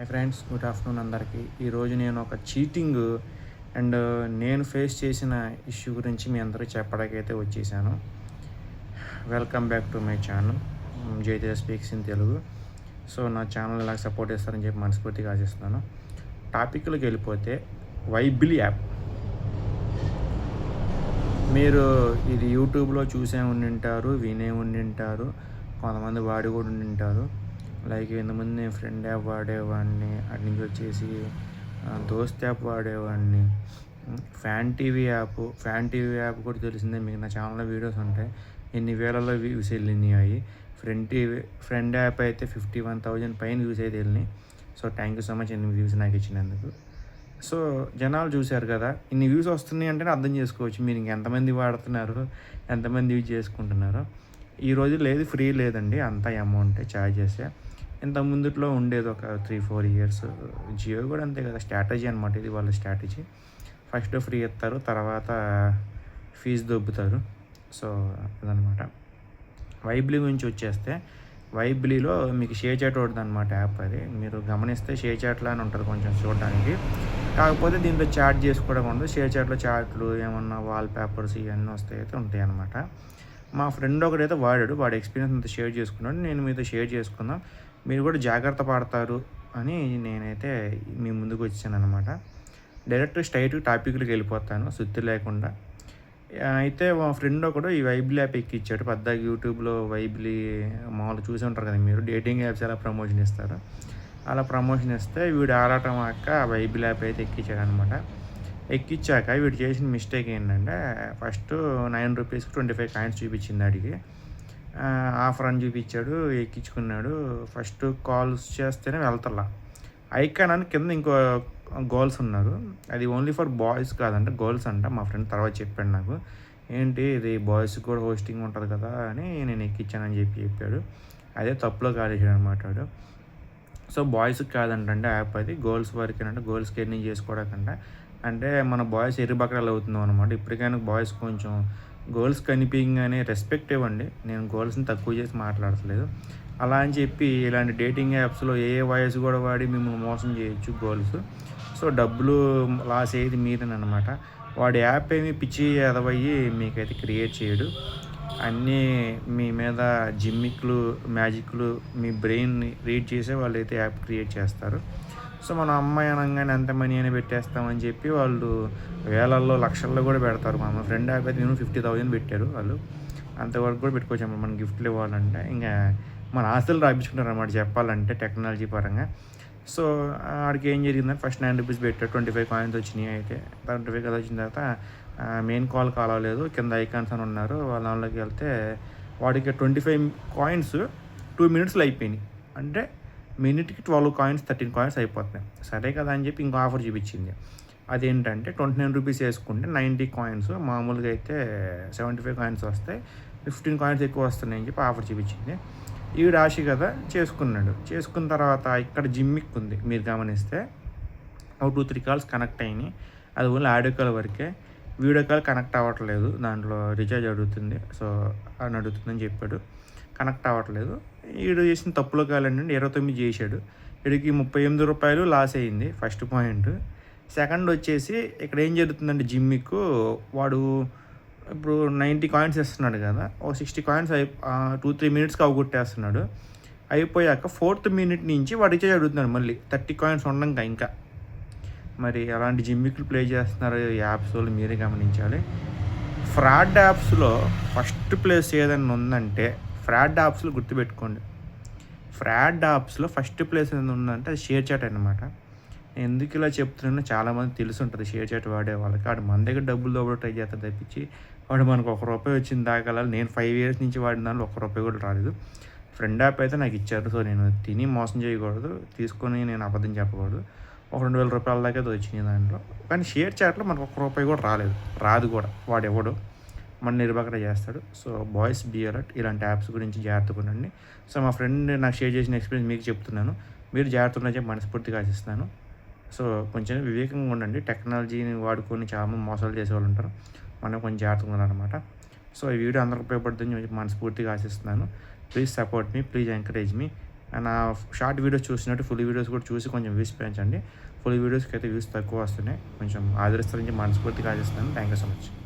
Hi friends, good afternoon అందరికీ. ఈరోజు నేను ఒక చీటింగ్ అండ్ నేను ఫేస్ చేసిన ఇష్యూ గురించి మీ అందరికీ చెప్పడానికి అయితే వచ్చేసాను. Welcome back to my channel Jayateja speaks in Telugu. So నా ఛానల్ ఇలా సపోర్ట్ చేస్తారని చెప్పి మనస్ఫూర్తిగా ఆశిస్తున్నాను. టాపిక్లోకి వెళ్ళిపోతే వైబిలీ యాప్. మీరు ఇది యూట్యూబ్లో చూసే ఉండింటారు, వినే ఉండింటారు, కొంతమంది వాడి కూడా ఉండింటారు. లైక్ ఇంతకుముందు నేను ఫ్రెండ్ యాప్ వాడేవాడిని, అటు నుంచి వచ్చేసి దోస్త్ యాప్ వాడేవాడిని, ఫ్యాన్ టీవీ యాప్ కూడా తెలిసిందే. మీకు నా ఛానల్లో వీడియోస్ ఉంటాయి, ఎన్ని వేలలో వ్యూస్ వెళ్ళినాయి. ఫ్రెండ్ యాప్ అయితే 51,000 పైన వ్యూస్ అయితే వెళ్ళినాయి. So thank you so much ఎన్ని వ్యూస్ నాకు ఇచ్చినందుకు. సో జనాలు చూశారు కదా, ఇన్ని వ్యూస్ వస్తున్నాయి అంటే అర్థం చేసుకోవచ్చు మీరు ఇంకెంతమంది వాడుతున్నారు, ఎంతమంది యూజ్ చేసుకుంటున్నారు. ఈ రోజు లేదు, ఫ్రీ లేదండి, అంతా అమౌంటే, ఛార్జెసే. ఇంత ముందుట్లో ఉండేది ఒక 3-4 ఇయర్స్. జియో కూడా అంతే కదా, స్ట్రాటజీ అనమాట, ఇది వాళ్ళ స్ట్రాటజీ. ఫస్ట్ ఫ్రీ ఇస్తారు, తర్వాత ఫీజు దొబ్బుతారు. సో అదనమాట. వైబ్లీ గురించి వచ్చేస్తే, వైబ్లీలో మీకు షేర్ చాట్ ఉంటుంది అనమాట యాప్. అది మీరు గమనిస్తే షేర్ చాట్లో అని ఉంటుంది కొంచెం చూడడానికి. కాకపోతే దీంట్లో చాట్ చేసుకోవడం ఉండదు. షేర్ చాట్లో చాట్లు ఏమన్నా వాల్ పేపర్స్ ఇవన్నీ అయితే ఉంటాయి అనమాట. మా ఫ్రెండ్ ఒకడైతే వాడాడు, వాడి ఎక్స్పీరియన్స్ అంతా షేర్ చేసుకున్నాడు. నేను మీతో షేర్ చేసుకుందాం, మీరు కూడా జాగ్రత్త పడతారు అని నేనైతే మీ ముందుకు వచ్చాను అనమాట. డైరెక్ట్ స్ట్రైట్ టాపిక్లోకి వెళ్ళిపోతాను సుత్తి లేకుండా. అయితే మా ఫ్రెండ్ ఒకడు ఈ వైబ్లీ యాప్ ఎక్కిచ్చాడు. పెద్దగా యూట్యూబ్లో వైబ్లీ మామూలు చూసి ఉంటారు కదా మీరు, డేటింగ్ యాప్స్ ఎలా ప్రమోషన్ ఇస్తారు, అలా ప్రమోషన్ ఇస్తే వీడు ఆరాటం అక్క వైబ్లీ యాప్ అయితే ఎక్కించాడు అనమాట. ఎక్కించాక వీడు చేసిన మిస్టేక్ ఏంటంటే, ఫస్ట్ 9 రూపీస్కి 25 కాయిన్స్ చూపించింది అడిగి. ఆఫర్ అని చూపించాడు, ఎక్కించుకున్నాడు. ఫస్ట్ కాల్స్ చేస్తేనే వెళ్తలా. ఐకాన్ అని కింద ఇంకో గర్ల్స్ ఉన్నారు, అది ఓన్లీ ఫర్ బాయ్స్ కాదంట, గర్ల్స్ అంట. మా ఫ్రెండ్ తర్వాత చెప్పాడు నాకు, ఏంటి ఇది బాయ్స్ కూడా హోస్టింగ్ ఉంటుంది కదా అని నేను ఎక్కించానని చెప్పాడు. అదే తప్పులో కాలేసాడు అనమాట వాడు. సో బాయ్స్కి కాదంటే యాప్ అది, గర్ల్స్ వరకేనంటే, గర్ల్స్కి ఎర్నింగ్ చేసుకోవడానికంట. అంటే మన బాయ్స్ ఎర్రిబకరాలు అవుతున్నాం అనమాట. ఇప్పటికైనా బాయ్స్ కొంచెం గర్ల్స్ కనిపించగానే రెస్పెక్ట్ ఇవ్వండి. నేను గర్ల్స్ని తక్కువ చేసి మాట్లాడట్లేదు. అలా అని చెప్పి ఇలాంటి డేటింగ్ యాప్స్లో ఏ వాయిస్ కూడా వాడి మిమ్మల్ని మోసం చేయొచ్చు గర్ల్స్. సో డబ్బులు లాస్ అయ్యేది మీరేనమాట. వాడి యాప్ ఏమి పిచ్చి ఎదవయ్యి మీకైతే క్రియేట్ చేయడు. అన్నీ మీ మీద జిమ్మిక్లు, మ్యాజిక్లు, మీ బ్రెయిన్ని రీడ్ చేసే వాళ్ళు అయితే యాప్ క్రియేట్ చేస్తారు. సో మన అమ్మాయి అనగానే ఎంత మనీ అని పెట్టేస్తామని చెప్పి వాళ్ళు వేలల్లో లక్షల్లో కూడా పెడతారు. మా ఫ్రెండ్ యాప్ అయితే నేను 50,000 పెట్టారు వాళ్ళు. అంతవరకు కూడా పెట్టుకోవచ్చు మనం గిఫ్ట్లు ఇవ్వాలంటే. ఇంకా మన ఆస్తులు రాయించుకుంటారు అన్నమాట చెప్పాలంటే టెక్నాలజీ పరంగా. సో ఆడికి ఏం జరిగిందంటే, ఫస్ట్ 9 రూపీస్ పెట్టాడు, 25 కాయిన్స్ వచ్చినాయి. అయితే 25 కదా వచ్చిన తర్వాత మెయిన్ కాల్ కాలలేదు, కింద ఐకాన్స్ అని ఉన్నారు. వాళ్ళకి వెళ్తే వాడికి 25 కాయిన్స్ 2 మినిట్స్లో అయిపోయినాయి. అంటే మినిట్కి 12 కాయిన్స్, 13 కాయిన్స్ అయిపోతున్నాయి. సరే కదా అని చెప్పి ఇంకో ఆఫర్ చూపించింది. అదేంటంటే 29 రూపీస్ వేసుకుంటే 90 కాయిన్స్, మామూలుగా అయితే 75 కాయిన్స్ వస్తాయి, 15 కాయిన్స్ ఎక్కువ వస్తున్నాయి అని చెప్పి ఆఫర్ చూపించింది. ఈ రాశి కదా చేసుకున్నాడు. చేసుకున్న తర్వాత ఇక్కడ జిమ్మిక్ ఉంది, మీరు గమనిస్తే ఒక 2-3 కాల్స్ కనెక్ట్ అయినాయి. అది ఓన్లీ ఆడియో కాల్ వరకే, వీడియో కాల్ కనెక్ట్ అవ్వట్లేదు, దాంట్లో రీఛార్జ్ అడుగుతుంది. సో అని అడుగుతుందని చెప్పాడు, కనెక్ట్ అవ్వట్లేదు. వీడు చేసిన తప్పులో కాలండి 29 చేశాడు. వీడికి 38 రూపాయలు లాస్ అయింది, ఫస్ట్ పాయింట్. సెకండ్ వచ్చేసి ఇక్కడ ఏం జరుగుతుందంటే, జిమ్మిక్ వాడు ఇప్పుడు 90 కాయిన్స్ ఇస్తున్నాడు కదా, ఓ 60 కాయిన్స్ 2-3 మినిట్స్కి అవగొట్టేస్తున్నాడు. అయిపోయాక 4th మినిట్ నుంచి వాడు రీఛార్జ్ అడుగుతున్నాడు మళ్ళీ 30 కాయిన్స్ ఉండగా. ఇంకా మరి అలాంటి జిమ్మిక్లు ప్లే చేస్తున్నారు యాప్స్ వాళ్ళు, మీరే గమనించాలి. ఫ్రాడ్ యాప్స్లో ఫస్ట్ ప్లేస్ ఏదైనా ఉందంటే, ఫ్రాడ్ యాప్స్లో గుర్తుపెట్టుకోండి, ఫ్రాడ్ యాప్స్లో ఫస్ట్ ప్లేస్ ఏదైనా ఉందంటే అది షేర్ చాట్ అనమాట. ఎందుకు ఇలా చెప్తున్నానో చాలామంది తెలిసి ఉంటుంది. షేర్ చాట్ వాడే వాళ్ళకి వాడు మన దగ్గర డబ్బులు దొబ్బడం ట్రై చేస్తారు తప్పించి, వాడు మనకు ₹1 వచ్చింది దాకా. నేను 5 ఇయర్స్ నుంచి వాడిన దాంట్లో ₹1 కూడా రాలేదు. ఫ్రెండ్ యాప్ అయితే నాకు ఇచ్చారు. సో నేను తిని మోసం చేయకూడదు, తీసుకొని నేను అబద్ధం చెప్పకూడదు. ఒక ₹2,000 దాకా అయితే వచ్చినాయి దాంట్లో. కానీ షేర్ చాట్లో మనకు ₹1 కూడా రాలేదు, రాదు కూడా. వాడు ఎవడు మన నిర్భకర చేస్తాడు. సో బాయ్స్ బీ అలర్ట్, ఇలాంటి యాప్స్ గురించి జాగ్రత్తగా ఉండండి. సో మా ఫ్రెండ్ నాకు షేర్ చేసిన ఎక్స్పీరియన్స్ మీకు చెప్తున్నాను, మీరు జాగ్రత్తగా చెప్పి మనస్ఫూర్తిగా ఆశిస్తాను. సో కొంచెం వివేకంగా ఉండండి. టెక్నాలజీని వాడుకొని చాలామంది మోసాలు చేసేవాళ్ళు ఉంటారు, మనం కొంచెం జాగ్రత్తగా ఉన్నారనమాట. సో ఈ వీడియో అందరికి ఉపయోగపడుతుందని మనస్ఫూర్తిగా ఆశిస్తున్నాను. Please support me, please encourage me. నా షార్ట్ వీడియోస్ చూసినట్టు ఫుల్ వీడియోస్ కూడా చూసి కొంచెం వ్యూస్ పెంచండి. ఫుల్ వీడియోస్‌కి అయితే వ్యూస్ తక్కువ వస్తున్నాయి. కొంచెం ఆదరిస్తారని మనస్ఫూర్తిగా ఆశిస్తున్నాను. Thank you so much.